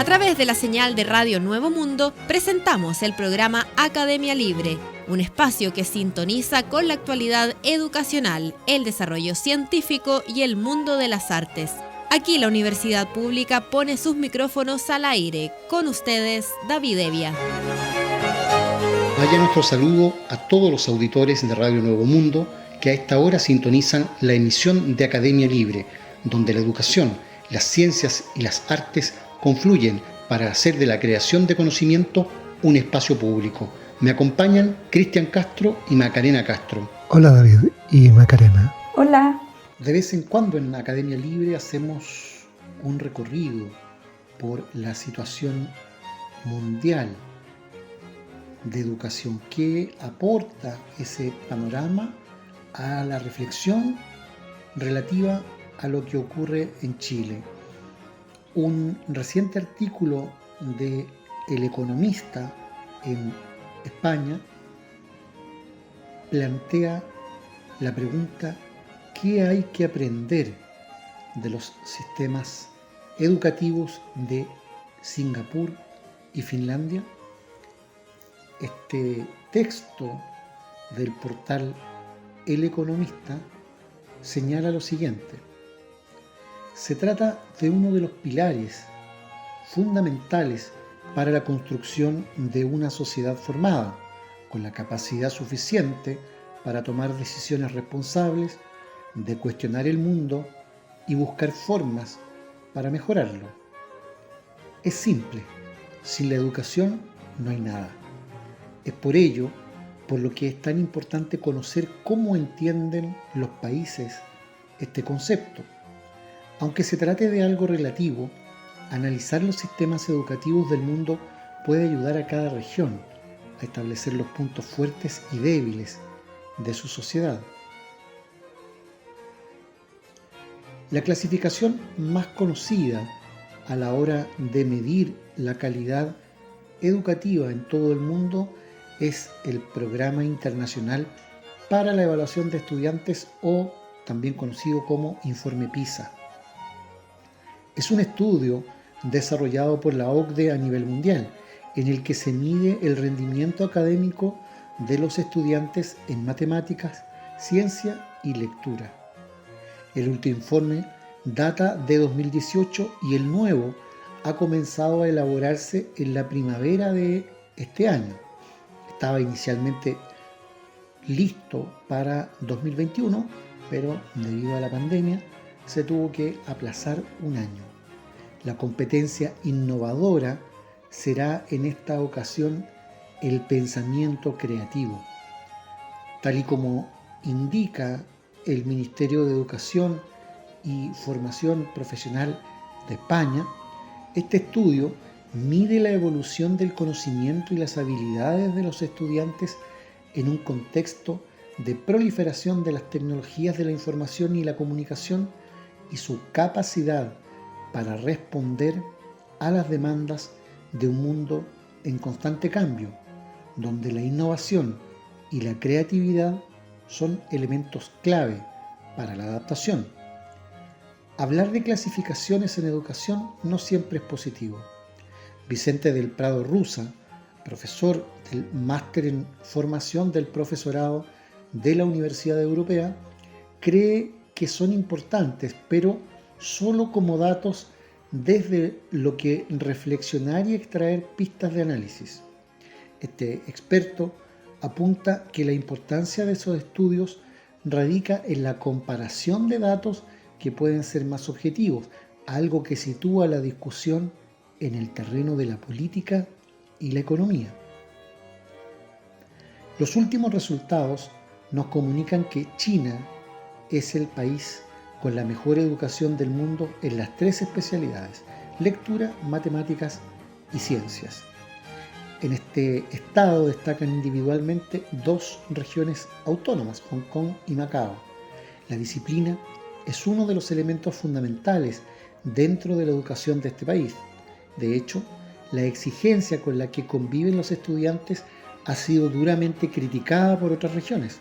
través de la señal de Radio Nuevo Mundo, presentamos el programa Academia Libre, un espacio que sintoniza con la actualidad educacional, el desarrollo científico y el mundo de las artes. Aquí la Universidad Pública pone sus micrófonos al aire. Con ustedes, David Evia. Vaya nuestro saludo a todos los auditores de Radio Nuevo Mundo que a esta hora sintonizan la emisión de Academia Libre, donde la educación, las ciencias y las artes confluyen para hacer de la creación de conocimiento un espacio público. Me acompañan Cristian Castro y Macarena Castro. Hola David y Macarena. Hola. De vez en cuando en Academia Libre hacemos un recorrido por la situación mundial de educación que aporta ese panorama a la reflexión relativa a lo que ocurre en Chile. Un reciente artículo de El Economista en España plantea la pregunta: ¿qué hay que aprender de los sistemas educativos de Singapur y Finlandia? Este texto del portal El Economista señala lo siguiente: se trata de uno de los pilares fundamentales para la construcción de una sociedad formada, con la capacidad suficiente para tomar decisiones responsables, de cuestionar el mundo y buscar formas para mejorarlo. Es simple: sin la educación no hay nada. Es por ello por lo que es tan importante conocer cómo entienden los países este concepto. Aunque se trate de algo relativo, analizar los sistemas educativos del mundo puede ayudar a cada región a establecer los puntos fuertes y débiles de su sociedad. La clasificación más conocida a la hora de medir la calidad educativa en todo el mundo es el Programa Internacional para la Evaluación de Estudiantes, o también conocido como Informe PISA. Es un estudio desarrollado por la OCDE a nivel mundial, en el que se mide el rendimiento académico de los estudiantes en matemáticas, ciencia y lectura. El último informe data de 2018 y el nuevo ha comenzado a elaborarse en la primavera de este año. Estaba inicialmente listo para 2021, pero debido a la pandemia se tuvo que aplazar un año. La competencia innovadora será en esta ocasión el pensamiento creativo. Tal y como indica el Ministerio de Educación y Formación Profesional de España, este estudio mide la evolución del conocimiento y las habilidades de los estudiantes en un contexto de proliferación de las tecnologías de la información y la comunicación y su capacidad para responder a las demandas de un mundo en constante cambio, donde la innovación y la creatividad son elementos clave para la adaptación. Hablar de clasificaciones en educación no siempre es positivo. Vicente del Prado Rusa, profesor del Máster en Formación del Profesorado de la Universidad Europea, cree que son importantes, pero solo como datos desde lo que reflexionar y extraer pistas de análisis. Este experto apunta que la importancia de esos estudios radica en la comparación de datos que pueden ser más objetivos, algo que sitúa la discusión en el terreno de la política y la economía. Los últimos resultados nos comunican que China es el país con la mejor educación del mundo en las tres especialidades: lectura, matemáticas y ciencias. En este estado destacan individualmente dos regiones autónomas, Hong Kong y Macao. La disciplina es uno de los elementos fundamentales dentro de la educación de este país. De hecho, la exigencia con la que conviven los estudiantes ha sido duramente criticada por otras regiones.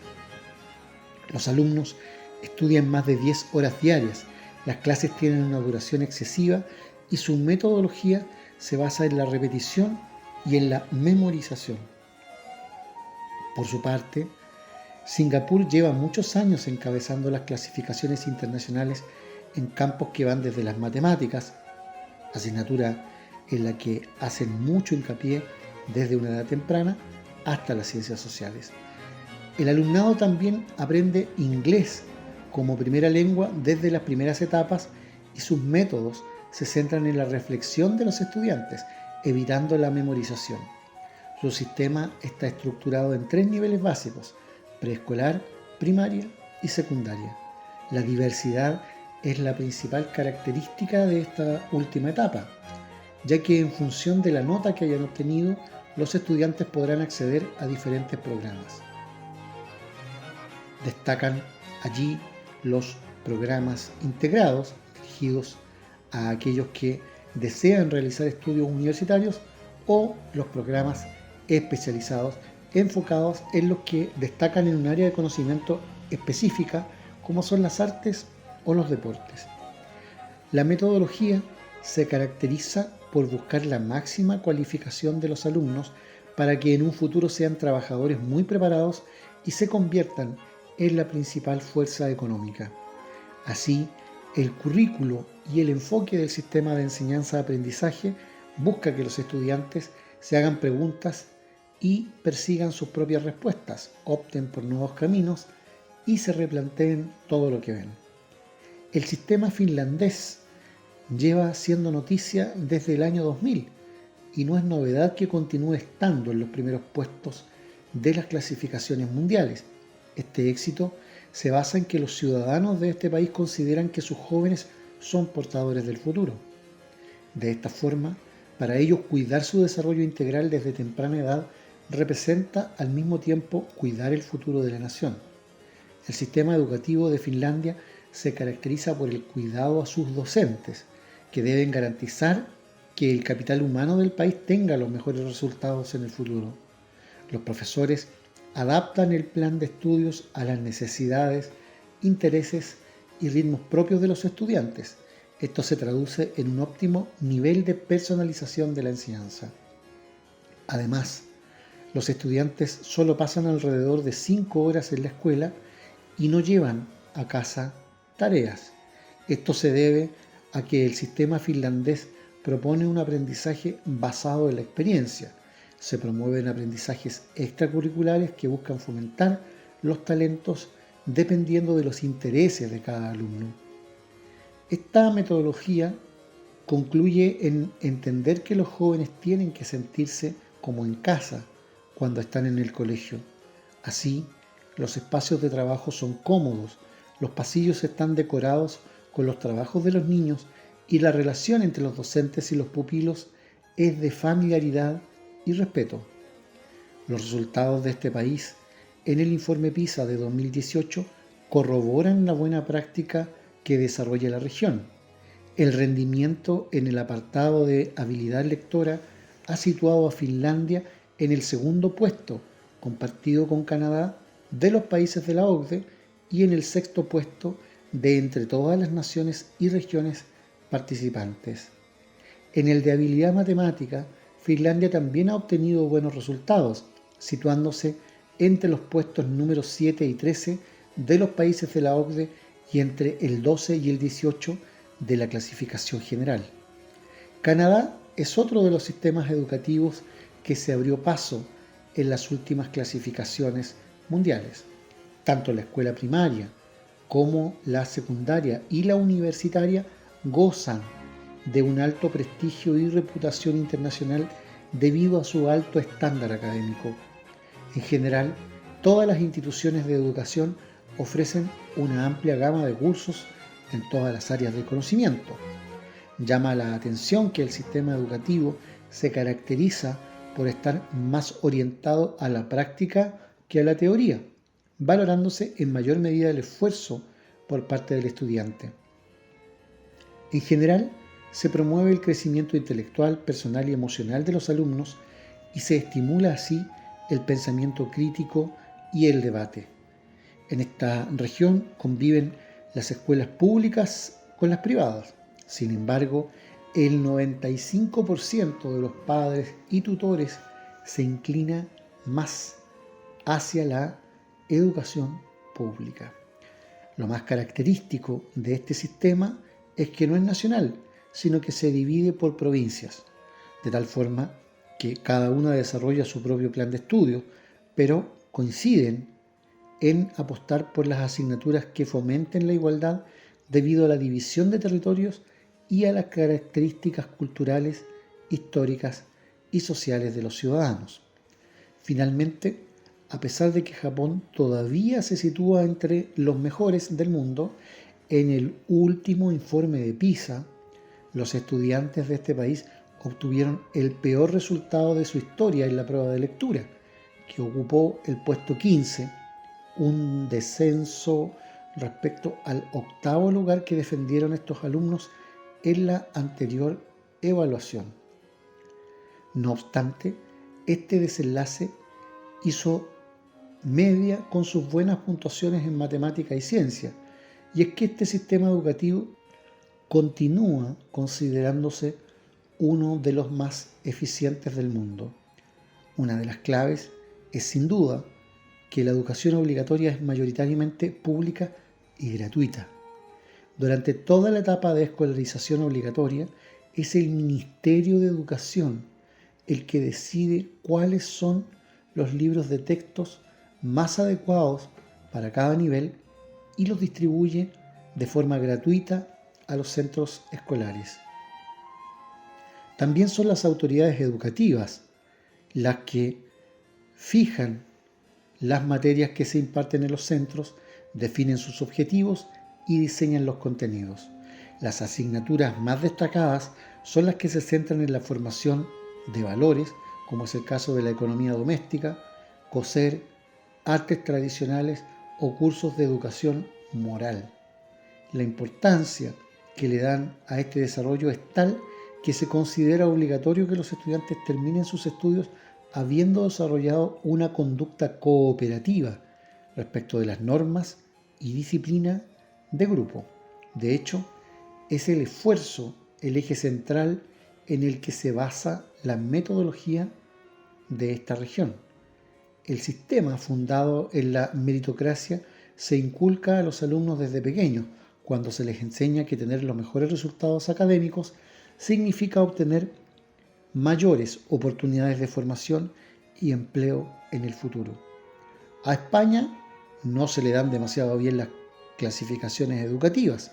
Los alumnos estudian más de 10 horas diarias, las clases tienen una duración excesiva y su metodología se basa en la repetición y en la memorización. Por su parte, Singapur lleva muchos años encabezando las clasificaciones internacionales en campos que van desde las matemáticas, asignatura en la que hacen mucho hincapié desde una edad temprana, hasta las ciencias sociales. El alumnado también aprende inglés como primera lengua desde las primeras etapas y sus métodos se centran en la reflexión de los estudiantes, evitando la memorización. Su sistema está estructurado en 3 niveles básicos: preescolar, primaria y secundaria. La diversidad es la principal característica de esta última etapa, ya que en función de la nota que hayan obtenido, los estudiantes podrán acceder a diferentes programas. Destacan allí los programas integrados, dirigidos a aquellos que desean realizar estudios universitarios, o los programas especializados enfocados en los que destacan en un área de conocimiento específica, como son las artes o los deportes. La metodología se caracteriza por buscar la máxima cualificación de los alumnos para que en un futuro sean trabajadores muy preparados y se conviertan en la principal fuerza económica. Así, el currículo y el enfoque del sistema de enseñanza-aprendizaje busca que los estudiantes se hagan preguntas y persigan sus propias respuestas, opten por nuevos caminos y se replanteen todo lo que ven. El sistema finlandés lleva siendo noticia desde el año 2000 y no es novedad que continúe estando en los primeros puestos de las clasificaciones mundiales. Este éxito se basa en que los ciudadanos de este país consideran que sus jóvenes son portadores del futuro. De esta forma, para ellos cuidar su desarrollo integral desde temprana edad representa al mismo tiempo cuidar el futuro de la nación. El sistema educativo de Finlandia se caracteriza por el cuidado a sus docentes, que deben garantizar que el capital humano del país tenga los mejores resultados en el futuro. Los profesores adaptan el plan de estudios a las necesidades, intereses y ritmos propios de los estudiantes. Esto se traduce en un óptimo nivel de personalización de la enseñanza. Además, los estudiantes solo pasan alrededor de 5 horas en la escuela y no llevan a casa tareas. Esto se debe a que el sistema finlandés propone un aprendizaje basado en la experiencia. Se promueven aprendizajes extracurriculares que buscan fomentar los talentos dependiendo de los intereses de cada alumno. Esta metodología concluye en entender que los jóvenes tienen que sentirse como en casa cuando están en el colegio. Así, los espacios de trabajo son cómodos, los pasillos están decorados con los trabajos de los niños y la relación entre los docentes y los pupilos es de familiaridad y respeto. Los resultados de este país en el informe PISA de 2018 corroboran la buena práctica que desarrolla la región. El rendimiento en el apartado de habilidad lectora ha situado a Finlandia en el segundo puesto, compartido con Canadá, de los países de la OCDE y en el sexto puesto de entre todas las naciones y regiones participantes. En el de habilidad matemática, Finlandia también ha obtenido buenos resultados, situándose entre los puestos números 7 y 13 de los países de la OCDE y entre el 12 y el 18 de la clasificación general. Canadá es otro de los sistemas educativos que se abrió paso en las últimas clasificaciones mundiales. Tanto la escuela primaria como la secundaria y la universitaria gozan de un alto prestigio y reputación internacional debido a su alto estándar académico. En general, todas las instituciones de educación ofrecen una amplia gama de cursos en todas las áreas del conocimiento. Llama la atención que el sistema educativo se caracteriza por estar más orientado a la práctica que a la teoría, valorándose en mayor medida el esfuerzo por parte del estudiante. En general, se promueve el crecimiento intelectual, personal y emocional de los alumnos y se estimula así el pensamiento crítico y el debate. En esta región conviven las escuelas públicas con las privadas. Sin embargo, el 95% de los padres y tutores se inclina más hacia la educación pública. Lo más característico de este sistema es que no es nacional, sino que se divide por provincias, de tal forma que cada una desarrolla su propio plan de estudio, pero coinciden en apostar por las asignaturas que fomenten la igualdad debido a la división de territorios y a las características culturales, históricas y sociales de los ciudadanos. Finalmente, a pesar de que Japón todavía se sitúa entre los mejores del mundo, en el último informe de PISA, los estudiantes de este país obtuvieron el peor resultado de su historia en la prueba de lectura, que ocupó el puesto 15, un descenso respecto al 8º lugar que defendieron estos alumnos en la anterior evaluación. No obstante, este desenlace hizo media con sus buenas puntuaciones en matemática y ciencia, y es que este sistema educativo continúa considerándose uno de los más eficientes del mundo. Una de las claves es sin duda que la educación obligatoria es mayoritariamente pública y gratuita. Durante toda la etapa de escolarización obligatoria, es el Ministerio de Educación el que decide cuáles son los libros de textos más adecuados para cada nivel y los distribuye de forma gratuita a los centros escolares. También son las autoridades educativas las que fijan las materias que se imparten en los centros, definen sus objetivos y diseñan los contenidos. Las asignaturas más destacadas son las que se centran en la formación de valores, como es el caso de la economía doméstica, coser, artes tradicionales o cursos de educación moral. La importancia que le dan a este desarrollo es tal que se considera obligatorio que los estudiantes terminen sus estudios habiendo desarrollado una conducta cooperativa respecto de las normas y disciplina de grupo. De hecho, es el esfuerzo el eje central en el que se basa la metodología de esta región. El sistema fundado en la meritocracia se inculca a los alumnos desde pequeños, cuando se les enseña que tener los mejores resultados académicos significa obtener mayores oportunidades de formación y empleo en el futuro. A España no se le dan demasiado bien las clasificaciones educativas.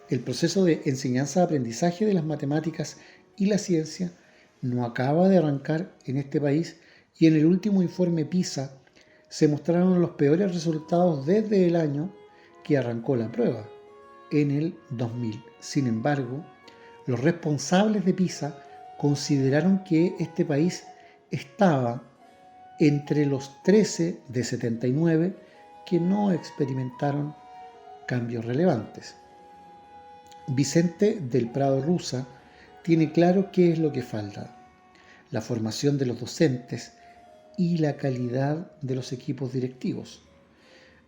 El proceso de enseñanza-aprendizaje de las matemáticas y la ciencia no acaba de arrancar en este país y en el último informe PISA se mostraron los peores resultados desde el año que arrancó la prueba, en el 2000. Sin embargo, los responsables de PISA consideraron que este país estaba entre los 13 de 79 que no experimentaron cambios relevantes. Vicente del Prado Rusa tiene claro qué es lo que falta: la formación de los docentes y la calidad de los equipos directivos.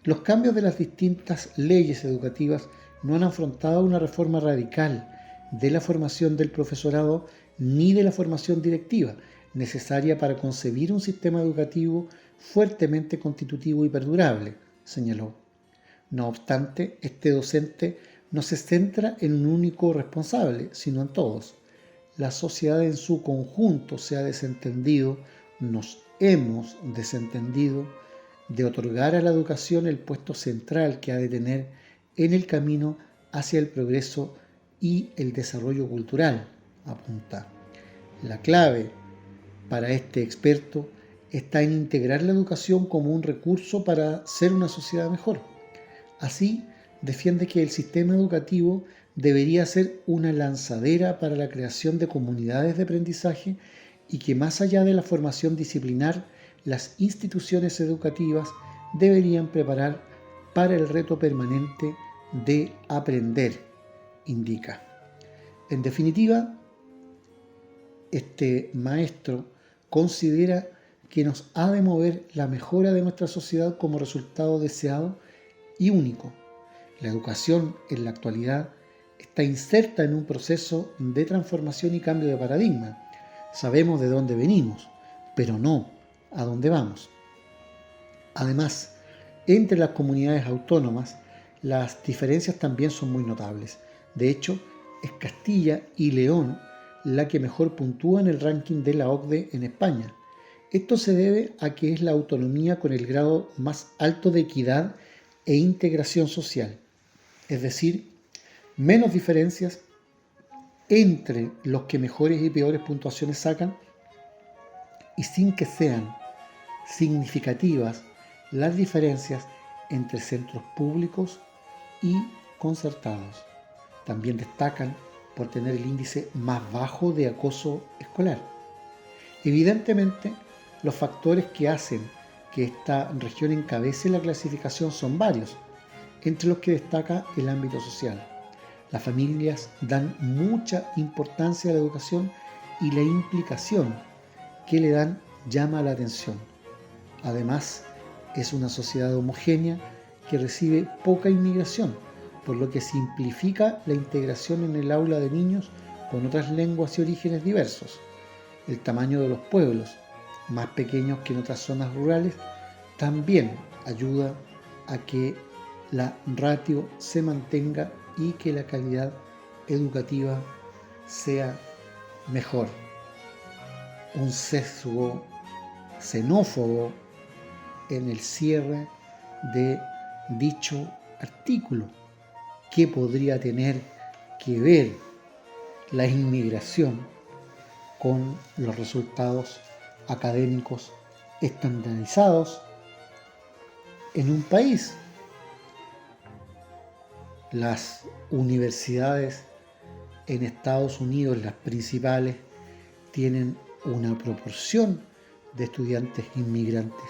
Los cambios de las distintas leyes educativas no han afrontado una reforma radical de la formación del profesorado ni de la formación directiva, necesaria para concebir un sistema educativo fuertemente constitutivo y perdurable, señaló. No obstante, este docente no se centra en un único responsable, sino en todos. La sociedad en su conjunto se ha desentendido, nos hemos desentendido de otorgar a la educación el puesto central que ha de tener en el camino hacia el progreso y el desarrollo cultural, apunta. La clave para este experto está en integrar la educación como un recurso para ser una sociedad mejor. Así, defiende que el sistema educativo debería ser una lanzadera para la creación de comunidades de aprendizaje y que más allá de la formación disciplinar, las instituciones educativas deberían preparar para el reto permanente de aprender, indica. En definitiva, este maestro considera que nos ha de mover la mejora de nuestra sociedad como resultado deseado y único. La educación en la actualidad está inserta en un proceso de transformación y cambio de paradigma. Sabemos de dónde venimos, pero no a dónde vamos. Además, entre las comunidades autónomas, las diferencias también son muy notables. De hecho, es Castilla y León la que mejor puntúa en el ranking de la OCDE en España. Esto se debe a que es la autonomía con el grado más alto de equidad e integración social, es decir, menos diferencias entre los que mejores y peores puntuaciones sacan y sin que sean significativas las diferencias entre centros públicos y concertados. También destacan por tener el índice más bajo de acoso escolar. Evidentemente, los factores que hacen que esta región encabece la clasificación son varios, entre los que destaca el ámbito social. Las familias dan mucha importancia a la educación y la implicación que le dan llama la atención. Además, es una sociedad homogénea que recibe poca inmigración, por lo que simplifica la integración en el aula de niños con otras lenguas y orígenes diversos. El tamaño de los pueblos, más pequeños que en otras zonas rurales, también ayuda a que la ratio se mantenga y que la calidad educativa sea mejor. Un sesgo xenófobo en el cierre de dicho artículo. ¿Qué podría tener que ver la inmigración con los resultados académicos estandarizados en un país? Las universidades en Estados Unidos, las principales, tienen una proporción de estudiantes inmigrantes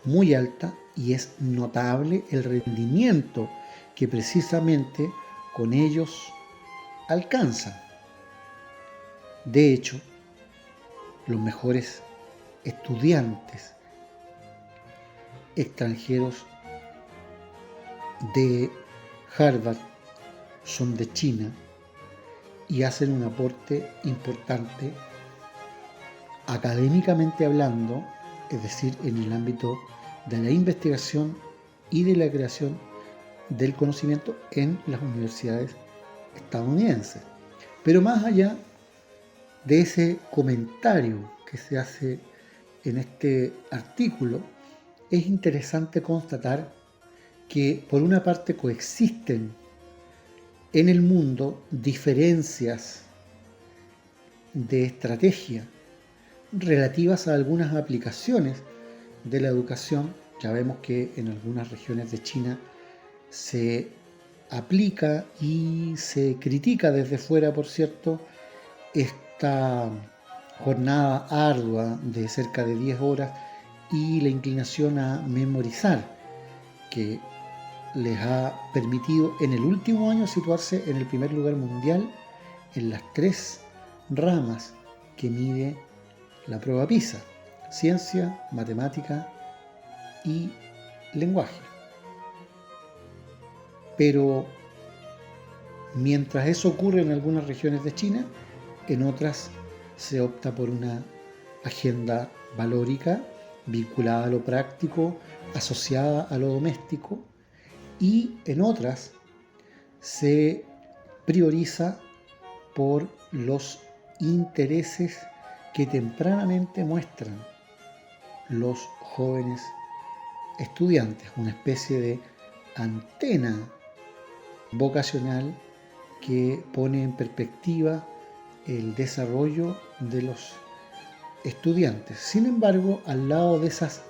muy alta y es notable el rendimiento que precisamente con ellos alcanzan. De hecho, los mejores estudiantes extranjeros de Harvard son de China y hacen un aporte importante académicamente hablando, es decir, en el ámbito de la investigación y de la creación del conocimiento en las universidades estadounidenses. Pero más allá de ese comentario que se hace en este artículo, es interesante constatar que por una parte coexisten en el mundo diferencias de estrategia relativas a algunas aplicaciones de la educación. Ya vemos que en algunas regiones de China se aplica y se critica desde fuera, por cierto, esta jornada ardua de cerca de 10 horas y la inclinación a memorizar, que les ha permitido en el último año situarse en el primer lugar mundial en las 3 ramas que mide la prueba PISA: ciencia, matemática y lenguaje. Pero mientras eso ocurre en algunas regiones de China, en otras se opta por una agenda valórica vinculada a lo práctico, asociada a lo doméstico, y en otras se prioriza por los intereses que tempranamente muestran los jóvenes estudiantes, una especie de antena vocacional que pone en perspectiva el desarrollo de los estudiantes. Sin embargo, al lado de esas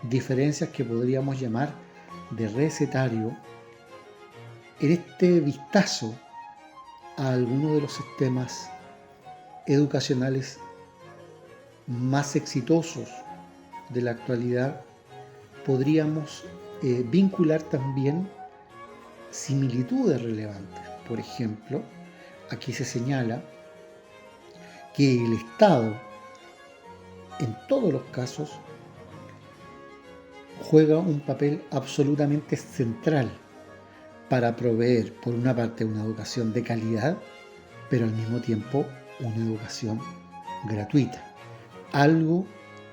diferencias que podríamos llamar de recetario, en este vistazo a algunos de los sistemas educacionales más exitosos de la actualidad, podríamos vincular también similitudes relevantes. Por ejemplo, aquí se señala que el Estado, en todos los casos, juega un papel absolutamente central para proveer, por una parte, una educación de calidad, pero al mismo tiempo una educación gratuita. Algo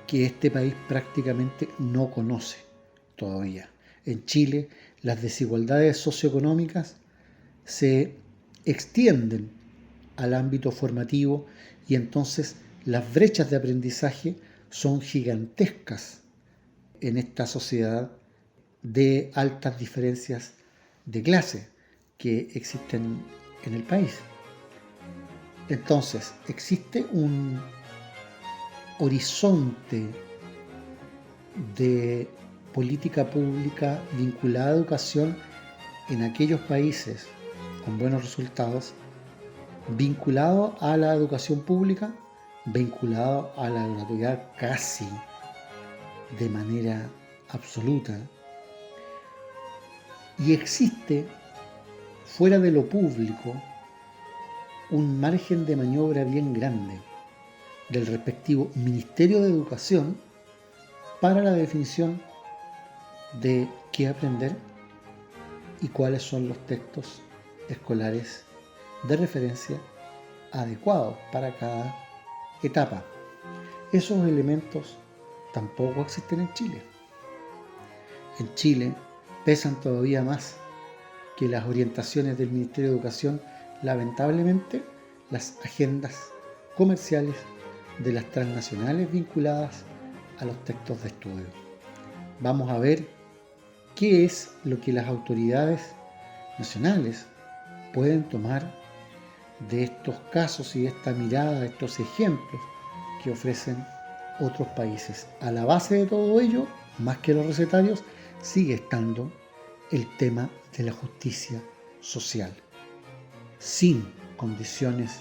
que este país prácticamente no conoce todavía. En Chile, las desigualdades socioeconómicas se extienden al ámbito formativo y entonces las brechas de aprendizaje son gigantescas en esta sociedad de altas diferencias de clase que existen en el país. Entonces, existe un horizonte de política pública vinculada a educación en aquellos países con buenos resultados, vinculado a la educación pública, vinculado a la gratuidad casi de manera absoluta. Y existe, fuera de lo público, un margen de maniobra bien grande del respectivo Ministerio de Educación para la definición de qué aprender y cuáles son los textos escolares de referencia adecuados para cada etapa. Esos elementos tampoco existen en Chile. En Chile pesan todavía más que las orientaciones del Ministerio de Educación, lamentablemente, las agendas comerciales de las transnacionales vinculadas a los textos de estudio. Vamos a ver qué es lo que las autoridades nacionales pueden tomar de estos casos y de esta mirada, de estos ejemplos que ofrecen otros países. A la base de todo ello, más que los recetarios, sigue estando el tema de la justicia social. Sin condiciones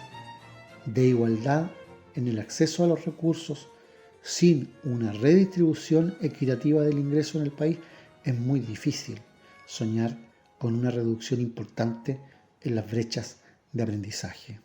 de igualdad en el acceso a los recursos, sin una redistribución equitativa del ingreso en el país, es muy difícil soñar con una reducción importante en las brechas de aprendizaje.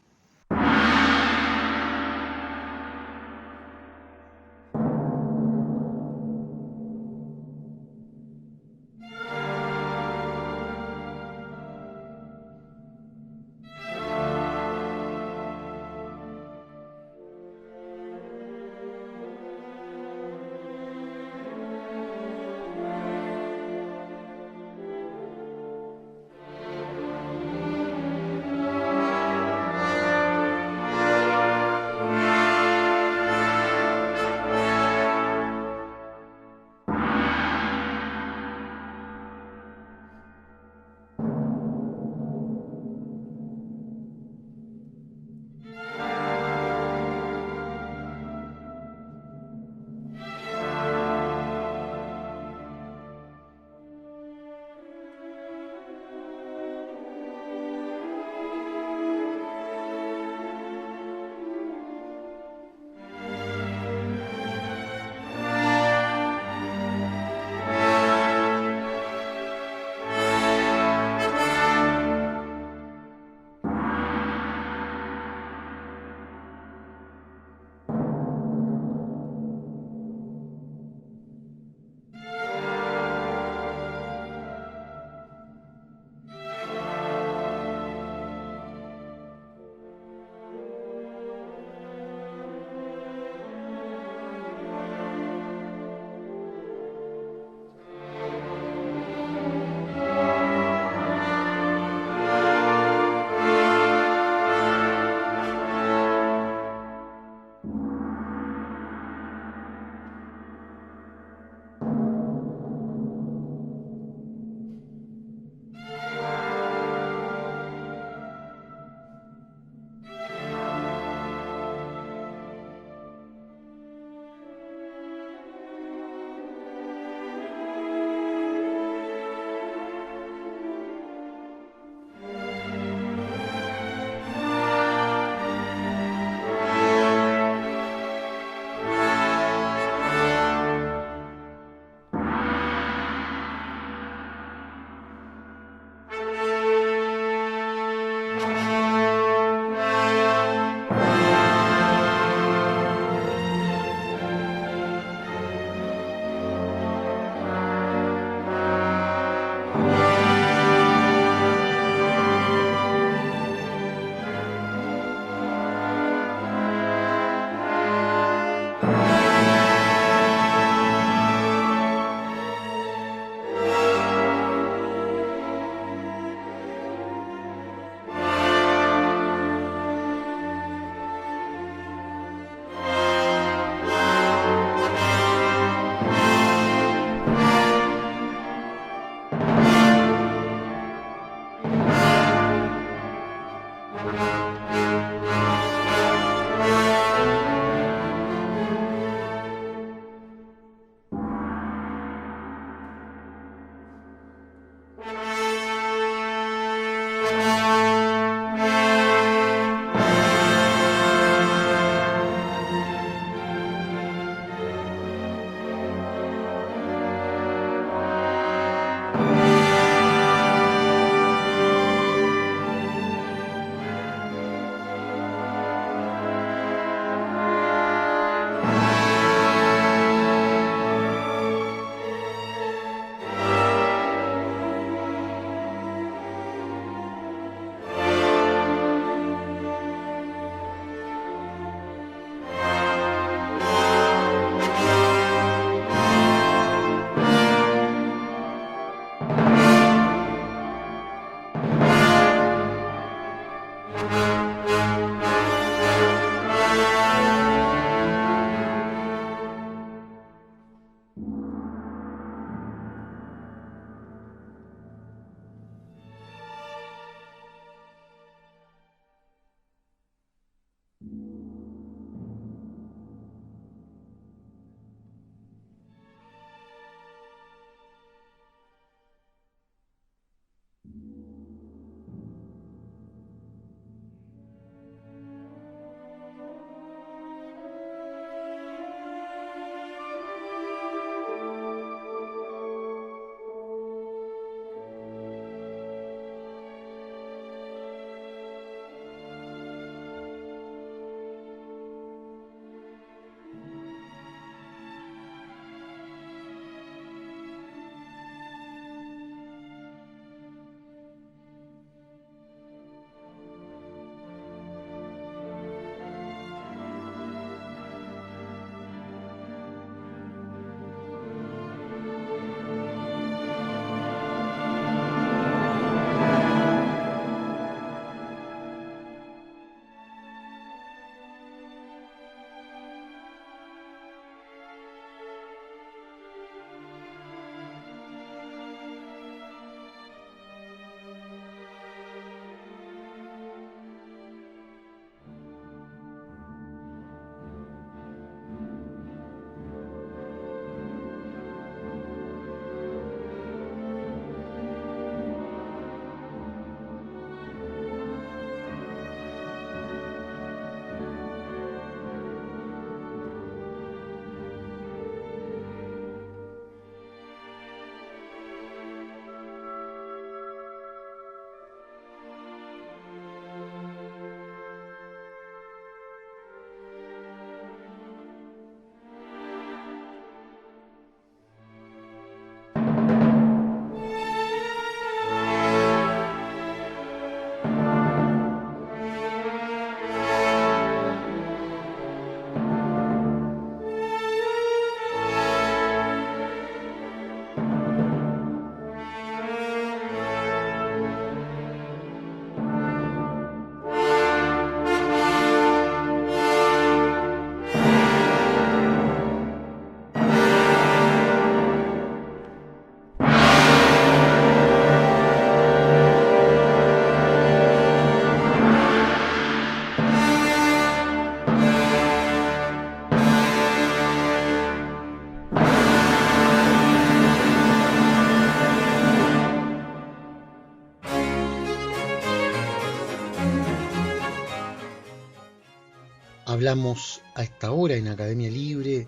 Hablamos a esta hora en Academia Libre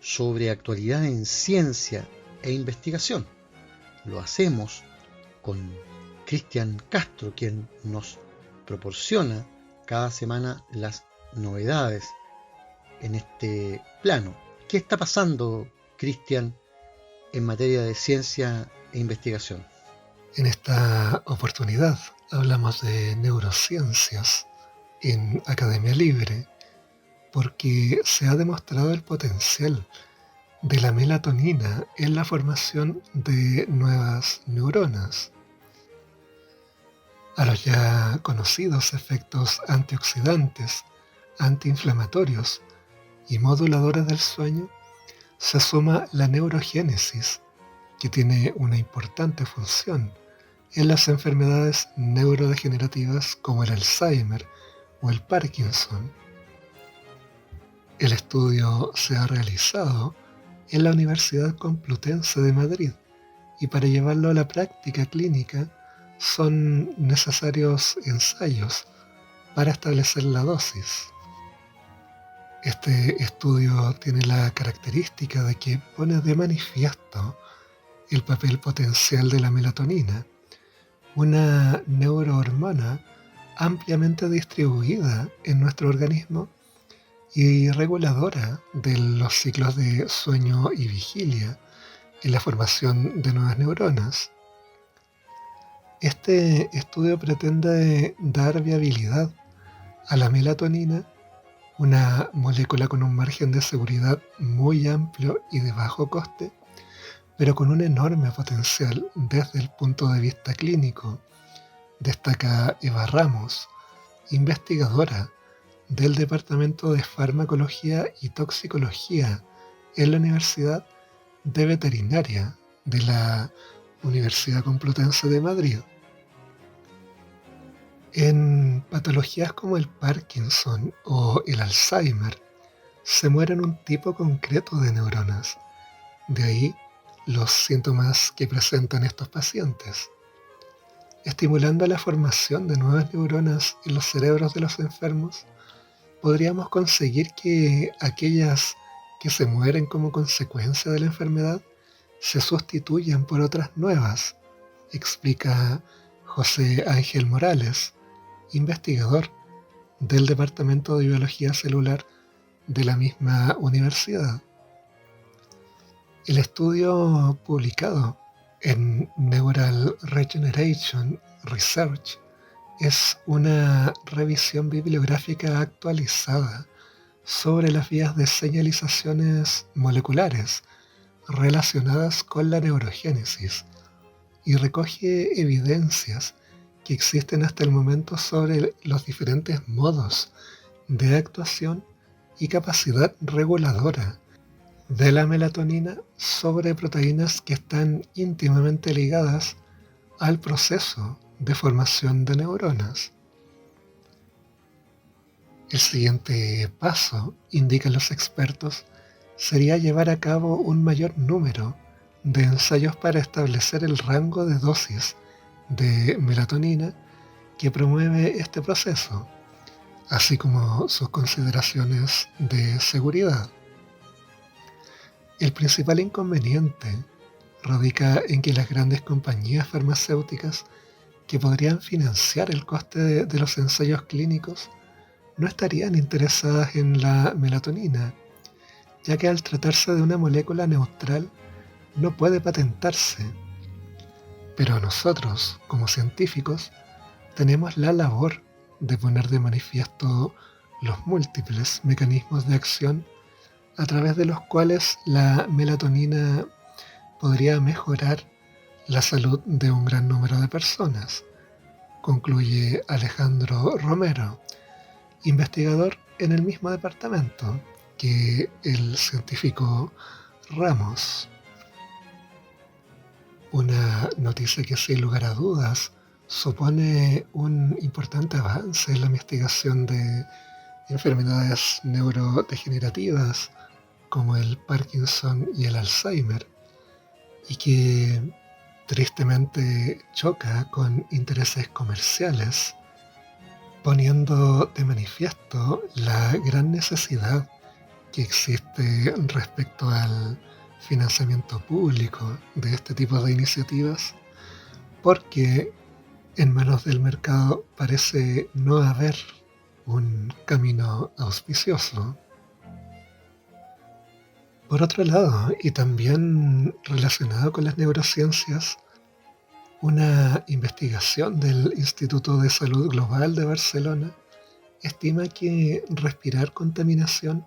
sobre actualidad en ciencia e investigación. Lo hacemos con Cristian Castro, quien nos proporciona cada semana las novedades en este plano. ¿Qué está pasando, Cristian, en materia de ciencia e investigación? En esta oportunidad hablamos de neurociencias en Academia Libre porque se ha demostrado el potencial de la melatonina en la formación de nuevas neuronas. A los ya conocidos efectos antioxidantes, antiinflamatorios y moduladores del sueño, se suma la neurogénesis, que tiene una importante función en las enfermedades neurodegenerativas como el Alzheimer o el Parkinson. El estudio se ha realizado en la Universidad Complutense de Madrid y para llevarlo a la práctica clínica son necesarios ensayos para establecer la dosis. Este estudio tiene la característica de que pone de manifiesto el papel potencial de la melatonina, una neurohormona ampliamente distribuida en nuestro organismo y reguladora de los ciclos de sueño y vigilia en la formación de nuevas neuronas. Este estudio pretende dar viabilidad a la melatonina, una molécula con un margen de seguridad muy amplio y de bajo coste, pero con un enorme potencial desde el punto de vista clínico, destaca Eva Ramos, investigadora del Departamento de Farmacología y Toxicología en la Universidad de Veterinaria de la Universidad Complutense de Madrid. En patologías como el Parkinson o el Alzheimer se mueren un tipo concreto de neuronas, de ahí los síntomas que presentan estos pacientes. Estimulando la formación de nuevas neuronas en los cerebros de los enfermos, podríamos conseguir que aquellas que se mueren como consecuencia de la enfermedad se sustituyan por otras nuevas, explica José Ángel Morales, investigador del Departamento de Biología Celular de la misma universidad. El estudio publicado en Neural Regeneration Research es una revisión bibliográfica actualizada sobre las vías de señalizaciones moleculares relacionadas con la neurogénesis y recoge evidencias que existen hasta el momento sobre los diferentes modos de actuación y capacidad reguladora de la melatonina sobre proteínas que están íntimamente ligadas al proceso de formación de neuronas. El siguiente paso, indican los expertos, sería llevar a cabo un mayor número de ensayos para establecer el rango de dosis de melatonina que promueve este proceso, así como sus consideraciones de seguridad. El principal inconveniente radica en que las grandes compañías farmacéuticas que podrían financiar el coste de los ensayos clínicos no estarían interesadas en la melatonina, ya que al tratarse de una molécula neutral no puede patentarse. Pero nosotros, como científicos, tenemos la labor de poner de manifiesto los múltiples mecanismos de acción a través de los cuales la melatonina podría mejorar la salud de un gran número de personas, concluye Alejandro Romero, investigador en el mismo departamento que el científico Ramos. Una noticia que sin lugar a dudas supone un importante avance en la investigación de enfermedades neurodegenerativas como el Parkinson y el Alzheimer, y que tristemente choca con intereses comerciales poniendo de manifiesto la gran necesidad que existe respecto al financiamiento público de este tipo de iniciativas, porque en manos del mercado parece no haber un camino auspicioso. Por otro lado, y también relacionado con las neurociencias, una investigación del Instituto de Salud Global de Barcelona estima que respirar contaminación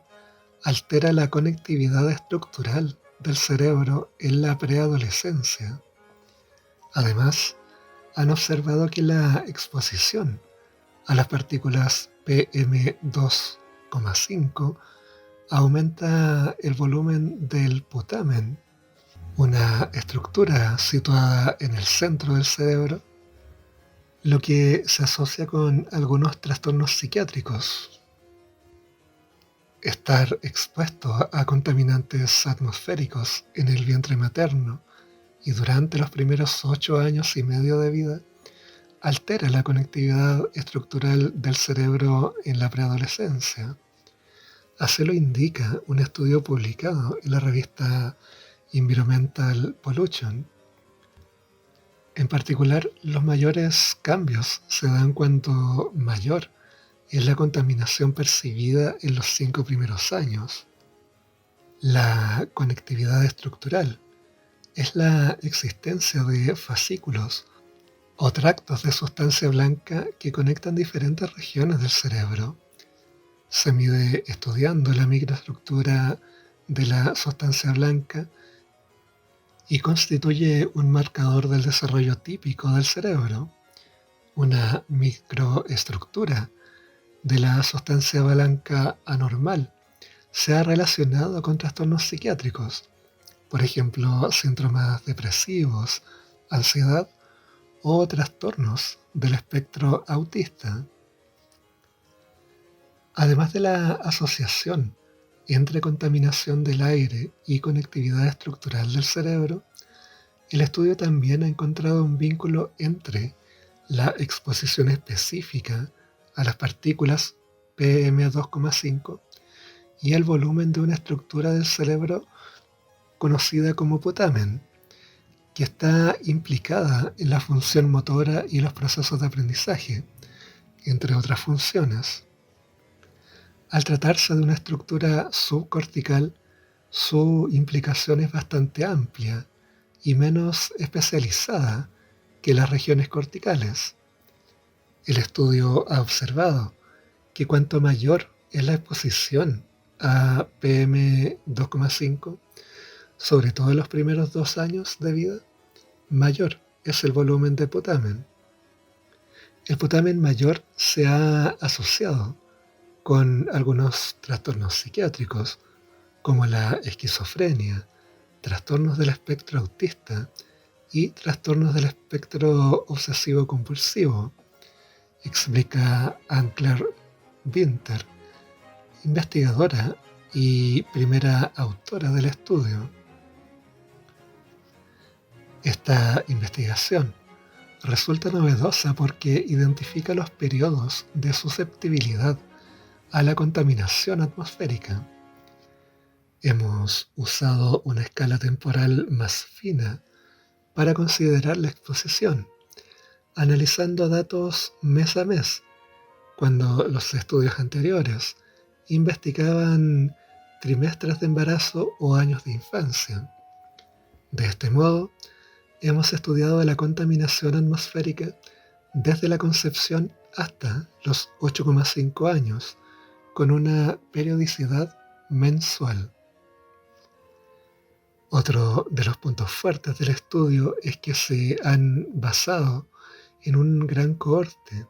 altera la conectividad estructural del cerebro en la preadolescencia. Además, han observado que la exposición a las partículas PM2,5 aumenta el volumen del putamen, una estructura situada en el centro del cerebro, lo que se asocia con algunos trastornos psiquiátricos. Estar expuesto a contaminantes atmosféricos en el vientre materno y durante los primeros 8 años y medio de vida altera la conectividad estructural del cerebro en la preadolescencia. Así lo indica un estudio publicado en la revista Environmental Pollution. En particular, los mayores cambios se dan cuanto mayor es la contaminación percibida en los 5 primeros años. La conectividad estructural es la existencia de fascículos o tractos de sustancia blanca que conectan diferentes regiones del cerebro. Se mide estudiando la microestructura de la sustancia blanca y constituye un marcador del desarrollo típico del cerebro. Una microestructura de la sustancia blanca anormal se ha relacionado con trastornos psiquiátricos, por ejemplo, síntomas depresivos, ansiedad o trastornos del espectro autista. Además de la asociación entre contaminación del aire y conectividad estructural del cerebro, el estudio también ha encontrado un vínculo entre la exposición específica a las partículas PM2,5 y el volumen de una estructura del cerebro conocida como putamen, que está implicada en la función motora y los procesos de aprendizaje, entre otras funciones. Al tratarse de una estructura subcortical, su implicación es bastante amplia y menos especializada que las regiones corticales. El estudio ha observado que cuanto mayor es la exposición a PM2,5, sobre todo en los primeros 2 años de vida, mayor es el volumen de putamen. El putamen mayor se ha asociado con algunos trastornos psiquiátricos, como la esquizofrenia, trastornos del espectro autista y trastornos del espectro obsesivo-compulsivo, explica Anne-Claire Winter, investigadora y primera autora del estudio. Esta investigación resulta novedosa porque identifica los periodos de susceptibilidad a la contaminación atmosférica. Hemos usado una escala temporal más fina para considerar la exposición, analizando datos mes a mes, cuando los estudios anteriores investigaban trimestres de embarazo o años de infancia. De este modo, hemos estudiado la contaminación atmosférica desde la concepción hasta los 8,5 años, con una periodicidad mensual. Otro de los puntos fuertes del estudio es que se han basado en un gran cohorte,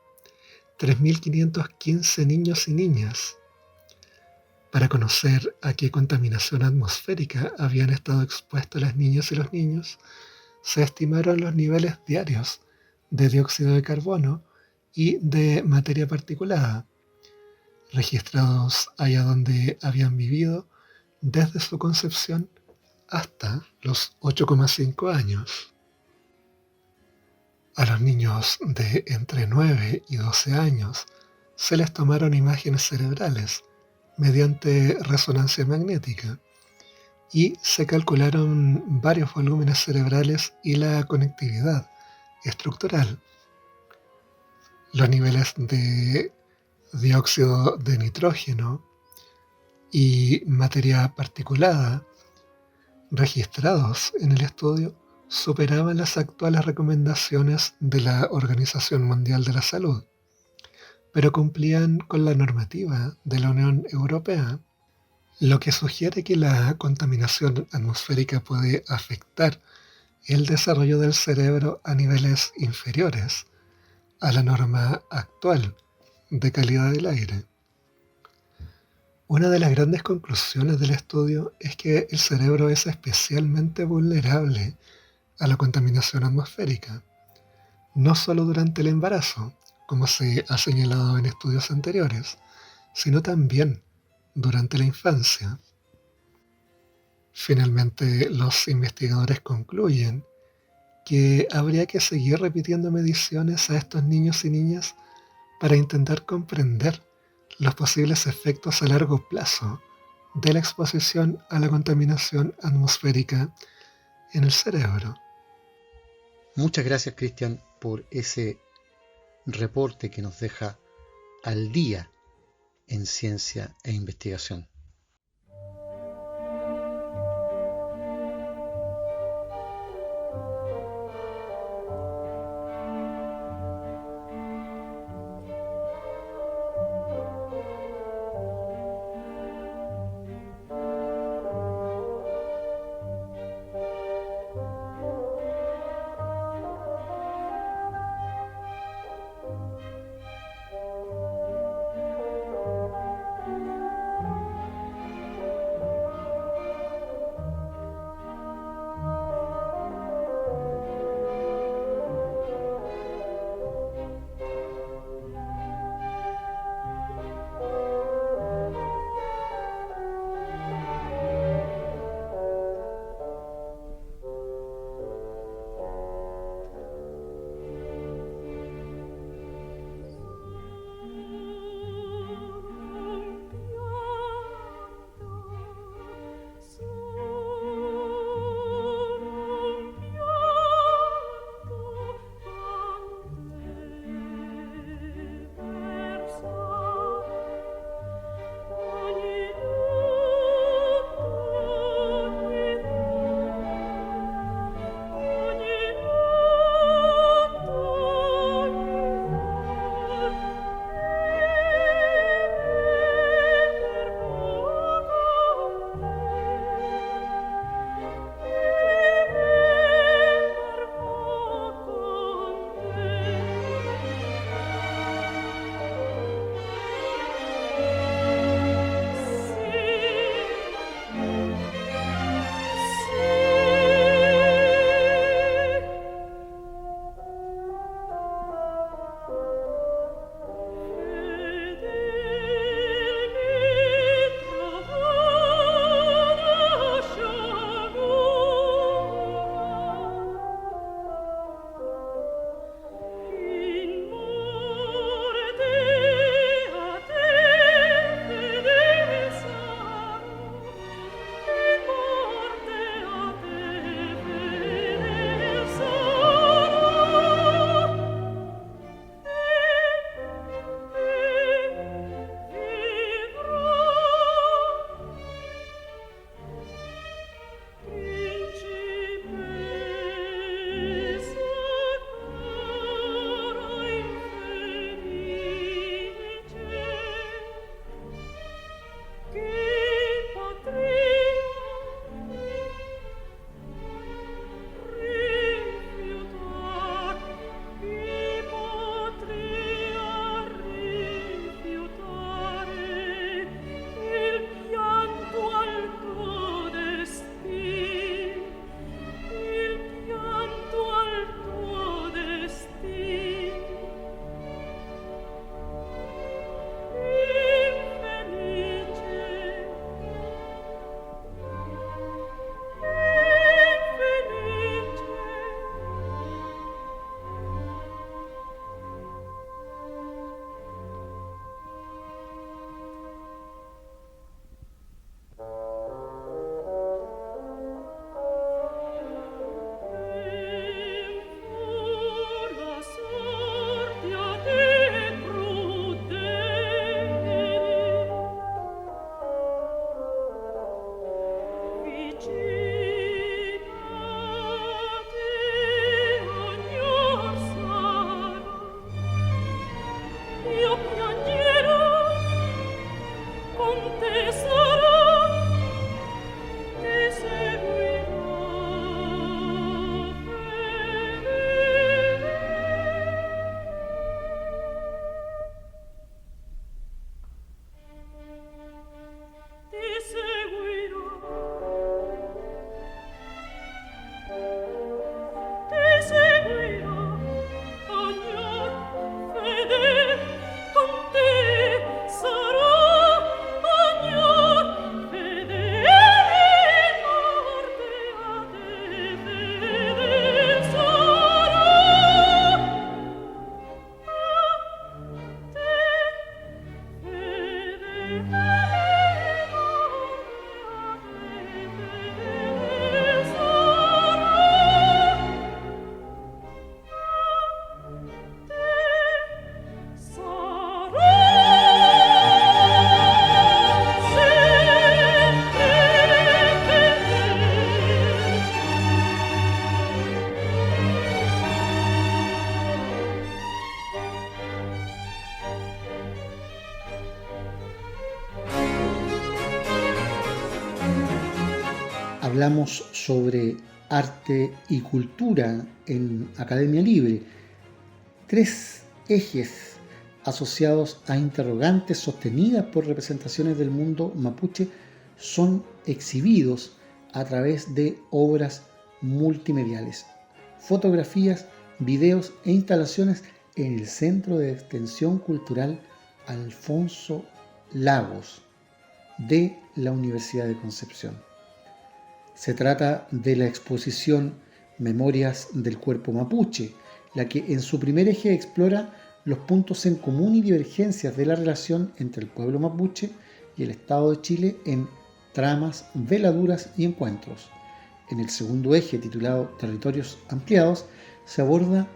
3.515 niños y niñas, para conocer a qué contaminación atmosférica habían estado expuestos las niñas y los niños. Se estimaron los niveles diarios de dióxido de carbono y de materia particulada, registrados allá donde habían vivido desde su concepción hasta los 8,5 años. A los niños de entre 9 y 12 años se les tomaron imágenes cerebrales mediante resonancia magnética y se calcularon varios volúmenes cerebrales y la conectividad estructural. Los niveles de dióxido de nitrógeno y materia particulada registrados en el estudio superaban las actuales recomendaciones de la Organización Mundial de la Salud, pero cumplían con la normativa de la Unión Europea, lo que sugiere que la contaminación atmosférica puede afectar el desarrollo del cerebro a niveles inferiores a la norma actual de calidad del aire. Una de las grandes conclusiones del estudio es que el cerebro es especialmente vulnerable a la contaminación atmosférica, no solo durante el embarazo, como se ha señalado en estudios anteriores, sino también durante la infancia. Finalmente, los investigadores concluyen que habría que seguir repitiendo mediciones a estos niños y niñas para intentar comprender los posibles efectos a largo plazo de la exposición a la contaminación atmosférica en el cerebro. Muchas gracias, Cristian, por ese reporte que nos deja al día en ciencia e investigación. hablamos sobre arte y cultura en Academia Libre. 3 ejes asociados a interrogantes sostenidas por representaciones del mundo mapuche son exhibidos a través de obras multimediales, fotografías, videos e instalaciones en el Centro de Extensión Cultural Alfonso Lagos de la Universidad de Concepción. Se trata de la exposición Memorias del Cuerpo Mapuche, la que en su primer eje explora los puntos en común y divergencias de la relación entre el pueblo mapuche y el Estado de Chile en tramas, veladuras y encuentros. En el segundo eje, titulado Territorios Ampliados, se aborda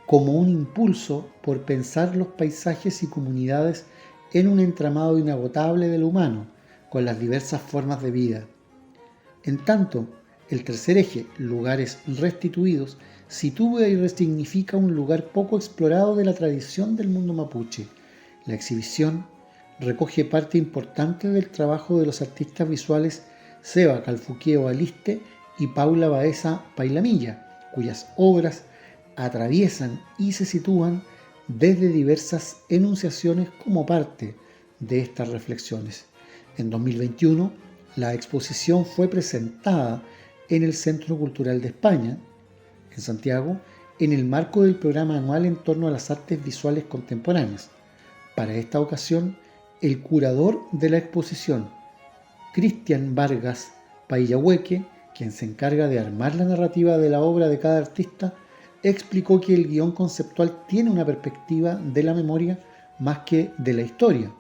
como un impulso por pensar los paisajes y comunidades en un entramado inagotable de lo humano, con las diversas formas de vida. En tanto, el tercer eje, Lugares Restituidos, sitúa y resignifica un lugar poco explorado de la tradición del mundo mapuche. La exhibición recoge parte importante del trabajo de los artistas visuales Seba Calfuqueo Aliste y Paula Baeza Pailamilla, cuyas obras atraviesan y se sitúan desde diversas enunciaciones como parte de estas reflexiones. En 2021, la exposición fue presentada en el Centro Cultural de España, en Santiago, en el marco del programa anual en torno a las artes visuales contemporáneas. Para esta ocasión, el curador de la exposición, Cristian Vargas Payahueque, quien se encarga de armar la narrativa de la obra de cada artista, explicó que el guión conceptual tiene una perspectiva de la memoria más que de la historia.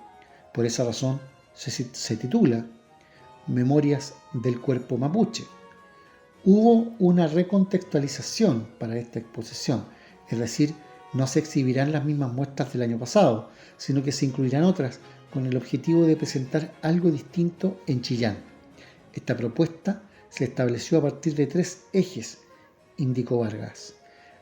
Por esa razón se titula Memorias del Cuerpo Mapuche. Hubo una recontextualización para esta exposición, es decir, no se exhibirán las mismas muestras del año pasado, sino que se incluirán otras con el objetivo de presentar algo distinto en Chillán. Esta propuesta se estableció a partir de 3 ejes, indicó Vargas.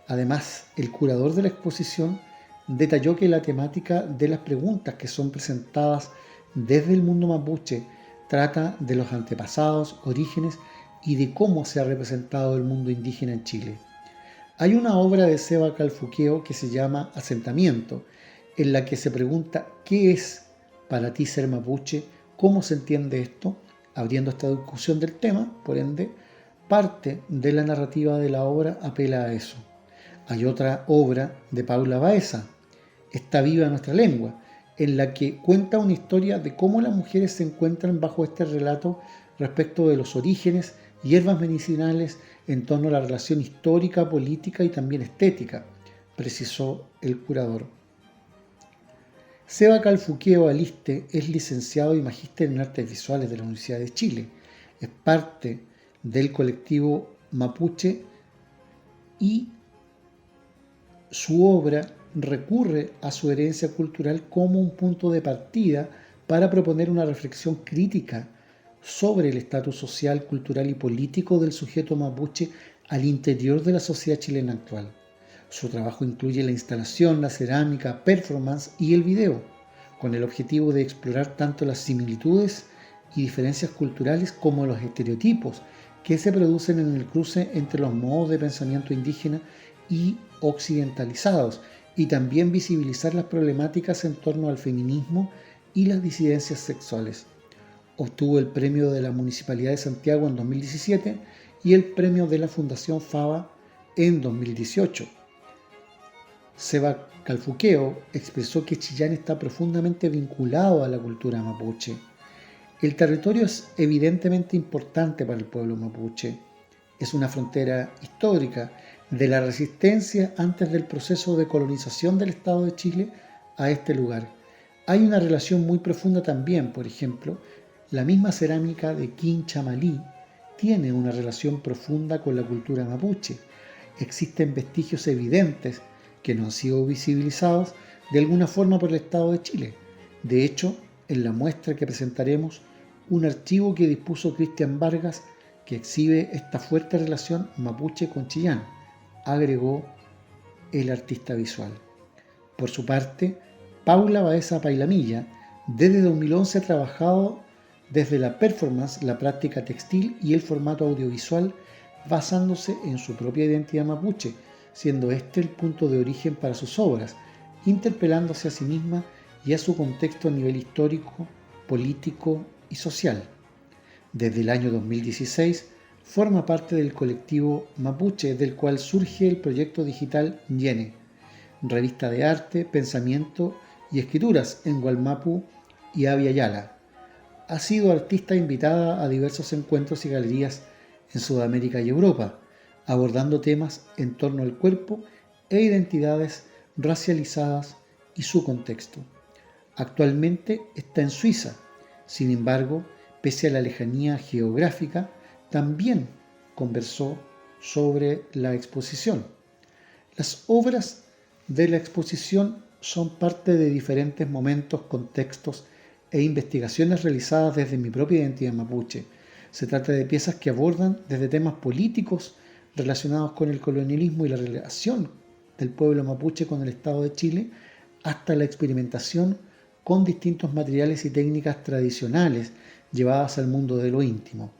Además, el curador de la exposición detalló que la temática de las preguntas que son presentadas desde el mundo mapuche trata de los antepasados, orígenes y de cómo se ha representado el mundo indígena en Chile. Hay una obra de Seba Calfuqueo que se llama Asentamiento, en la que se pregunta ¿qué es para ti ser mapuche? ¿Cómo se entiende esto? Abriendo esta discusión del tema, por ende, parte de la narrativa de la obra apela a eso. Hay otra obra de Paula Baeza, Está viva nuestra lengua, en la que cuenta una historia de cómo las mujeres se encuentran bajo este relato respecto de los orígenes, hierbas medicinales en torno a la relación histórica, política y también estética, precisó el curador. Seba Calfuqueo Aliste es licenciado y magíster en Artes Visuales de la Universidad de Chile. Es parte del colectivo Mapuche y su obra recurre a su herencia cultural como un punto de partida para proponer una reflexión crítica sobre el estatus social, cultural y político del sujeto mapuche al interior de la sociedad chilena actual. Su trabajo incluye la instalación, la cerámica, performance y el video, con el objetivo de explorar tanto las similitudes y diferencias culturales como los estereotipos que se producen en el cruce entre los modos de pensamiento indígena y occidentalizados, y también visibilizar las problemáticas en torno al feminismo y las disidencias sexuales. Obtuvo el premio de la Municipalidad de Santiago en 2017 y el premio de la Fundación Fava en 2018. Seba Calfuqueo expresó que Chillán está profundamente vinculado a la cultura mapuche. El territorio es evidentemente importante para el pueblo mapuche. Es una frontera histórica de la resistencia antes del proceso de colonización del Estado de Chile a este lugar. Hay una relación muy profunda también, por ejemplo, la misma cerámica de Quinchamalí tiene una relación profunda con la cultura mapuche. Existen vestigios evidentes que no han sido visibilizados de alguna forma por el Estado de Chile. De hecho, en la muestra que presentaremos, un archivo que dispuso Cristian Vargas que exhibe esta fuerte relación mapuche con Chillán, agregó el artista visual. Por su parte, Paula Baeza Pailamilla, desde 2011 ha trabajado desde la performance, la práctica textil y el formato audiovisual, basándose en su propia identidad mapuche, siendo este el punto de origen para sus obras, interpelándose a sí misma y a su contexto a nivel histórico, político y social. Desde el año 2016 forma parte del colectivo Mapuche, del cual surge el proyecto digital Yene, revista de arte, pensamiento y escrituras en Gualmapu y Abya Yala. Ha sido artista invitada a diversos encuentros y galerías en Sudamérica y Europa, abordando temas en torno al cuerpo e identidades racializadas y su contexto. Actualmente está en Suiza. Sin embargo, pese a la lejanía geográfica, también conversó sobre la exposición. Las obras de la exposición son parte de diferentes momentos, contextos e investigaciones realizadas desde mi propia identidad mapuche. Se trata de piezas que abordan desde temas políticos relacionados con el colonialismo y la relación del pueblo mapuche con el Estado de Chile, hasta la experimentación con distintos materiales y técnicas tradicionales llevadas al mundo de lo íntimo.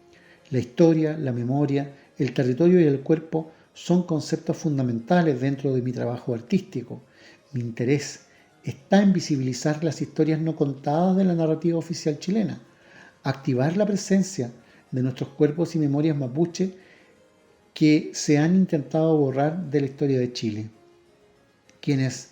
La historia, la memoria, el territorio y el cuerpo son conceptos fundamentales dentro de mi trabajo artístico. Mi interés está en visibilizar las historias no contadas de la narrativa oficial chilena, activar la presencia de nuestros cuerpos y memorias mapuche que se han intentado borrar de la historia de Chile. Quienes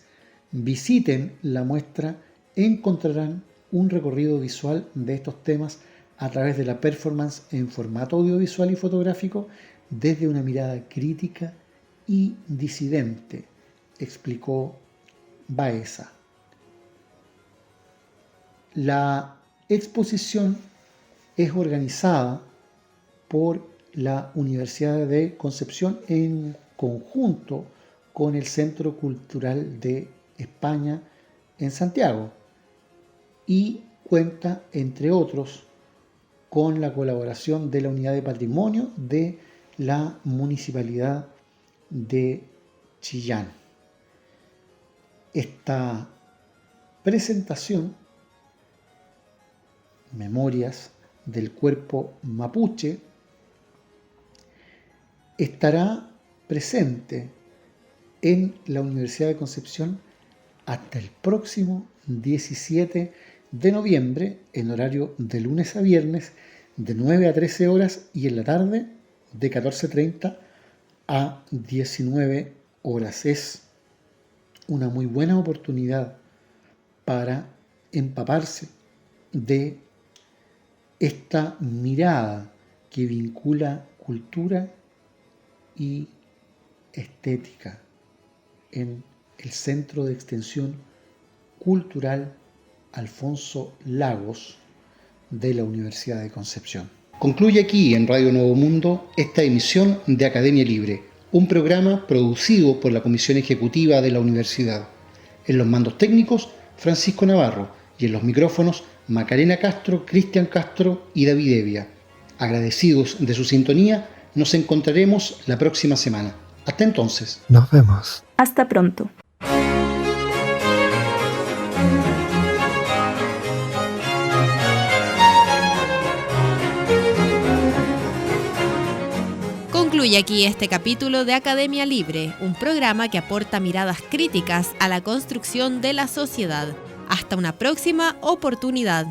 visiten la muestra encontrarán un recorrido visual de estos temas a través de la performance en formato audiovisual y fotográfico desde una mirada crítica y disidente, explicó Baeza. La exposición es organizada por la Universidad de Concepción en conjunto con el Centro Cultural de España en Santiago y cuenta, entre otros, con la colaboración de la Unidad de Patrimonio de la Municipalidad de Chillán. Esta presentación, Memorias del Cuerpo Mapuche, estará presente en la Universidad de Concepción hasta el próximo 17 de noviembre, en horario de lunes a viernes, de 9 a 13 horas y en la tarde de 14:30 a 19 horas. Es una muy buena oportunidad para empaparse de esta mirada que vincula cultura y estética en el Centro de Extensión Cultural Alfonso Lagos de la Universidad de Concepción. Concluye aquí en Radio Nuevo Mundo esta emisión de Academia Libre, un programa producido por la Comisión Ejecutiva de la Universidad. En los mandos técnicos, Francisco Navarro, y en los micrófonos, Macarena Castro, Cristian Castro y David Evia. Agradecidos de su sintonía, nos encontraremos la próxima semana. Hasta entonces. Nos vemos. Hasta pronto. Concluye aquí este capítulo de Academia Libre, un programa que aporta miradas críticas a la construcción de la sociedad. Hasta una próxima oportunidad.